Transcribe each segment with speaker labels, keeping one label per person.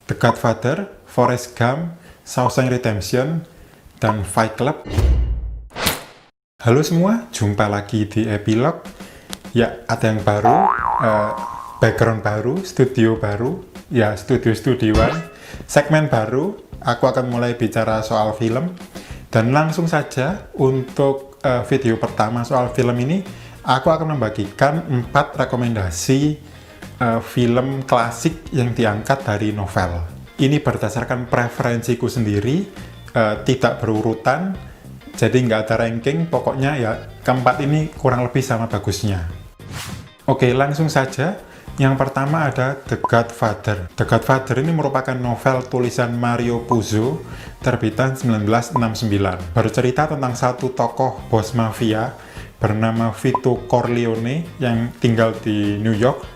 Speaker 1: The Godfather, Forrest Gump, Shawshank Redemption, dan Fight Club. Halo semua, jumpa lagi di epilog. Ya, ada yang baru, background baru, studio baru, ya studio-studioan, segmen baru. Aku akan mulai bicara soal film. Dan langsung saja untuk video pertama soal film ini, aku akan membagikan 4 rekomendasi film klasik yang diangkat dari novel. Ini berdasarkan preferensiku sendiri, tidak berurutan, jadi nggak ada ranking, pokoknya ya keempat ini kurang lebih sama bagusnya. Oke, langsung saja. Yang pertama ada The Godfather. The Godfather ini merupakan novel tulisan Mario Puzo, terbitan 1969. Bercerita tentang satu tokoh bos mafia bernama Vito Corleone yang tinggal di New York.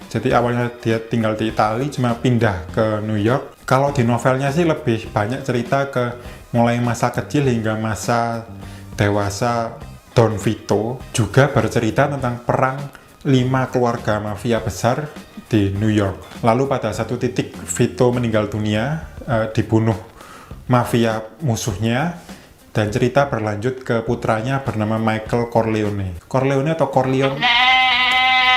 Speaker 1: Jadi awalnya dia tinggal di Italia, cuma pindah ke New York. Kalau di novelnya sih lebih banyak cerita ke mulai masa kecil hingga masa dewasa Don Vito. Juga bercerita tentang perang 5 keluarga mafia besar di New York. Lalu pada satu titik Vito meninggal dunia, dibunuh mafia musuhnya, dan cerita berlanjut ke putranya bernama Michael Corleone. Corleone atau Corleone?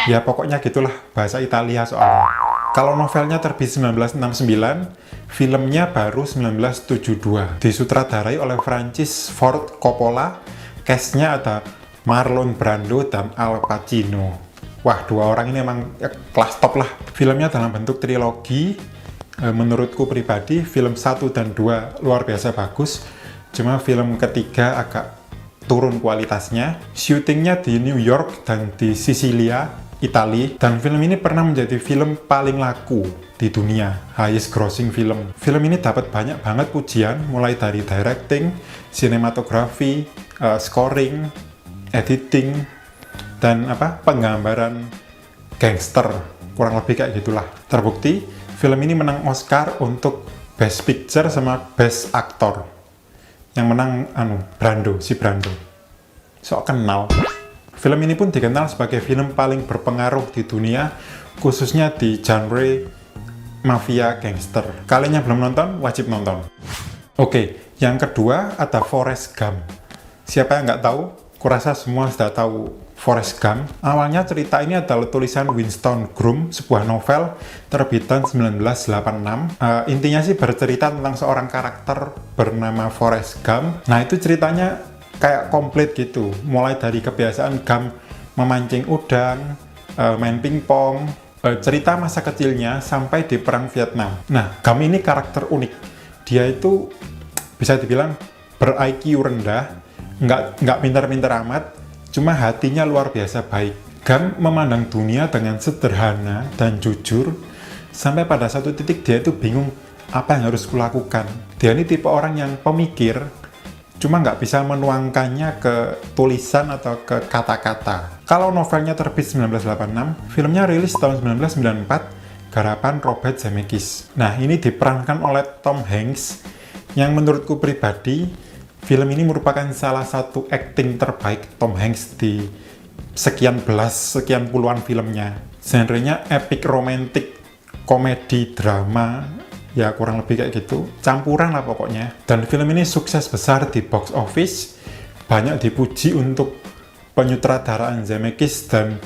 Speaker 1: Ya pokoknya gitulah bahasa Italia soalnya. Kalau novelnya terbit 1969, filmnya baru 1972. Disutradarai oleh Francis Ford Coppola. Cast-nya ada Marlon Brando dan Al Pacino. Wah, 2 orang ini emang ya, kelas top lah. Filmnya dalam bentuk trilogi. Menurutku pribadi, film 1 dan 2 luar biasa bagus. Cuma film ketiga agak turun kualitasnya. Syutingnya di New York dan di Sisilia, Italia, dan film ini pernah menjadi film paling laku di dunia, highest grossing film. Film ini dapat banyak banget pujian, mulai dari directing, sinematografi, scoring, editing, dan penggambaran gangster, kurang lebih kayak gitulah. Terbukti, film ini menang Oscar untuk Best Picture sama Best Actor. Yang menang Brando. Sok kenal. Film ini pun dikenal sebagai film paling berpengaruh di dunia, khususnya di genre mafia gangster. Kalian yang belum nonton, wajib nonton. Oke, yang kedua ada Forrest Gump. Siapa yang nggak tahu? Kurasa semua sudah tahu Forrest Gump. Awalnya cerita ini adalah tulisan Winston Groom, sebuah novel terbitan 1986. Intinya sih bercerita tentang seorang karakter bernama Forrest Gump. Nah, itu ceritanya kayak komplit gitu, mulai dari kebiasaan Gump memancing udang, main pingpong, cerita masa kecilnya sampai di perang Vietnam. Nah, Gump ini karakter unik. Dia itu bisa dibilang ber-IQ rendah, nggak pintar-pintar amat, cuma hatinya luar biasa baik. Gump memandang dunia dengan sederhana dan jujur, sampai pada satu titik dia itu bingung apa yang harus kulakukan. Dia ini tipe orang yang pemikir, cuma nggak bisa menuangkannya ke tulisan atau ke kata-kata. Kalau novelnya terbit 1986, filmnya rilis tahun 1994, garapan Robert Zemeckis. Nah, ini diperankan oleh Tom Hanks, yang menurutku pribadi, film ini merupakan salah satu akting terbaik Tom Hanks di sekian puluhan filmnya. Genrenya epic romantic, komedi, drama, ya kurang lebih kayak gitu, campuran lah pokoknya. Dan film ini sukses besar di box office, banyak dipuji untuk penyutradaraan Zemeckis, dan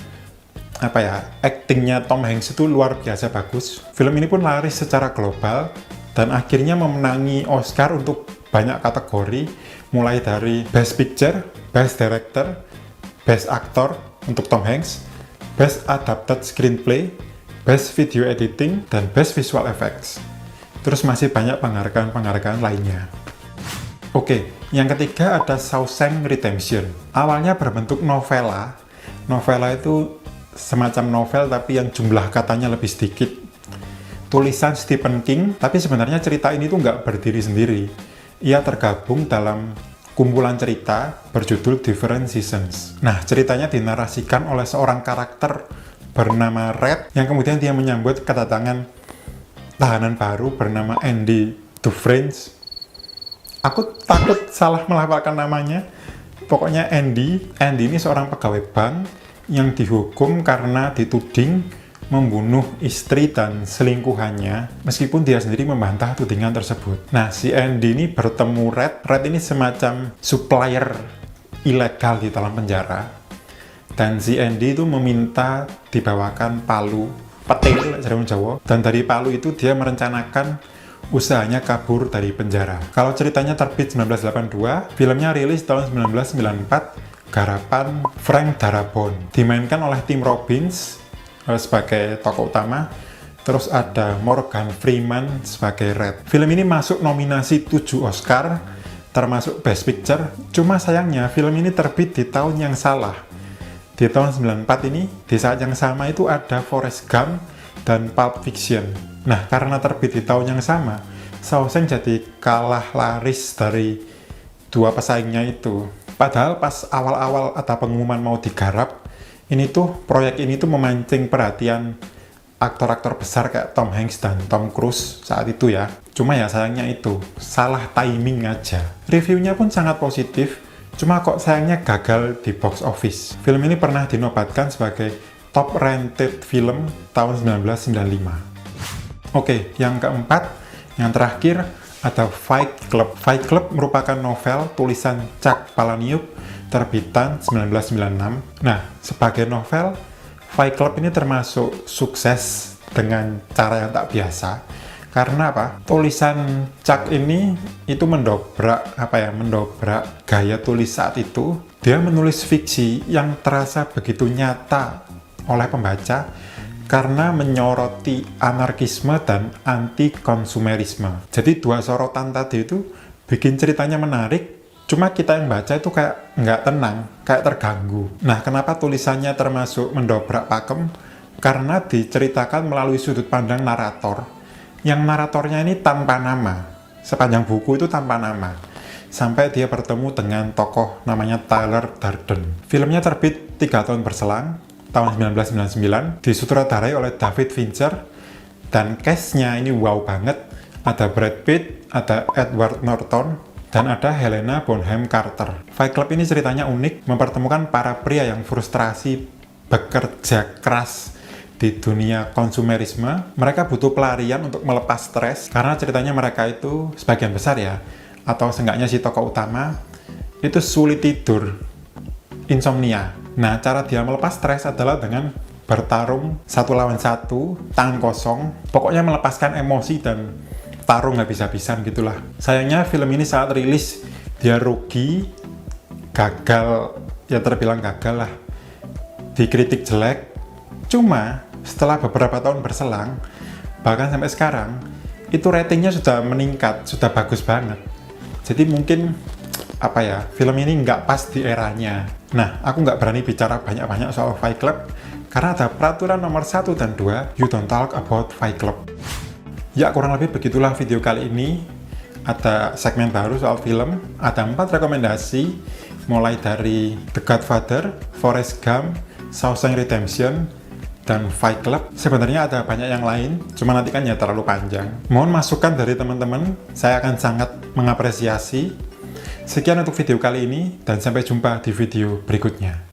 Speaker 1: aktingnya Tom Hanks itu luar biasa bagus. Film ini pun laris secara global dan akhirnya memenangi Oscar untuk banyak kategori, mulai dari Best Picture, Best Director, Best Actor untuk Tom Hanks, Best Adapted Screenplay, Best Video Editing, dan Best Visual Effects. Terus masih banyak penghargaan-penghargaan lainnya. Oke, yang ketiga ada Shawshank Redemption. Awalnya berbentuk novela. Novela itu semacam novel tapi yang jumlah katanya lebih sedikit. Tulisan Stephen King, tapi sebenarnya cerita ini tuh nggak berdiri sendiri. Ia tergabung dalam kumpulan cerita berjudul Different Seasons. Nah, ceritanya dinarasikan oleh seorang karakter bernama Red, yang kemudian dia menyambut kedatangan tahanan baru bernama Andy Dufresne. Aku takut salah melafalkan namanya. Pokoknya Andy ini seorang pegawai bank yang dihukum karena dituding membunuh istri dan selingkuhannya, meskipun dia sendiri membantah tudingan tersebut. Nah, si Andy ini bertemu Red. Red ini semacam supplier ilegal di dalam penjara. Dan si Andy itu meminta dibawakan palu, petir, jarum Jawa. Dan dari palu itu dia merencanakan usahanya kabur dari penjara. Kalau ceritanya terbit 1982, filmnya rilis tahun 1994, garapan Frank Darabont, dimainkan oleh Tim Robbins sebagai tokoh utama, terus ada Morgan Freeman sebagai Red. Film ini masuk nominasi 7 Oscar, termasuk Best Picture. Cuma sayangnya film ini terbit di tahun yang salah. Di tahun 94 ini, di saat yang sama itu ada Forrest Gump dan Pulp Fiction. Nah, karena terbit di tahun yang sama, Shawshank jadi kalah laris dari dua pesaingnya itu. Padahal pas awal-awal ada pengumuman mau digarap, proyek ini tuh memancing perhatian aktor-aktor besar kayak Tom Hanks dan Tom Cruise saat itu ya. Cuma ya sayangnya itu, salah timing aja. Reviewnya pun sangat positif, cuma kok sayangnya gagal di box office. Film ini pernah dinobatkan sebagai top rated film tahun 1995. Oke, yang keempat, yang terakhir, ada Fight Club. Fight Club merupakan novel tulisan Chuck Palahniuk terbitan 1996. Nah, sebagai novel, Fight Club ini termasuk sukses dengan cara yang tak biasa. Karena apa? Tulisan Chuck ini itu mendobrak gaya tulis saat itu. Dia menulis fiksi yang terasa begitu nyata oleh pembaca karena menyoroti anarkisme dan anti-konsumerisme. Jadi dua sorotan tadi itu bikin ceritanya menarik, cuma kita yang baca itu kayak nggak tenang, kayak terganggu. Nah, kenapa tulisannya termasuk mendobrak pakem? Karena diceritakan melalui sudut pandang narator, yang naratornya ini tanpa nama. Sepanjang buku itu tanpa nama. Sampai dia bertemu dengan tokoh namanya Tyler Durden. Filmnya terbit 3 tahun berselang, tahun 1999, disutradarai oleh David Fincher, dan cast-nya ini wow banget. Ada Brad Pitt, ada Edward Norton, dan ada Helena Bonham Carter. Fight Club ini ceritanya unik, mempertemukan para pria yang frustrasi bekerja keras di dunia konsumerisme. Mereka butuh pelarian untuk melepas stres, karena ceritanya mereka itu sebagian besar ya, atau seenggaknya si tokoh utama, itu sulit tidur, insomnia. Nah, cara dia melepas stres adalah dengan bertarung 1 lawan 1, tangan kosong, pokoknya melepaskan emosi dan tarung habis-habisan gitulah. Sayangnya film ini saat rilis dia rugi, gagal, ya terbilang gagal lah, dikritik jelek. Cuma setelah beberapa tahun berselang, bahkan sampai sekarang, itu ratingnya sudah meningkat, sudah bagus banget. Jadi mungkin film ini nggak pas di eranya. Nah, aku nggak berani bicara banyak-banyak soal Fight Club karena ada peraturan nomor 1 dan 2, you don't talk about Fight Club. Ya, kurang lebih begitulah video kali ini. Ada segmen baru soal film, ada 4 rekomendasi, mulai dari The Godfather, Forrest Gump, Shawshank Redemption, dan Fight Club. Sebenarnya ada banyak yang lain, cuma nanti kan ya terlalu panjang. Mohon masukan dari teman-teman, saya akan sangat mengapresiasi. Sekian untuk video kali ini, dan sampai jumpa di video berikutnya.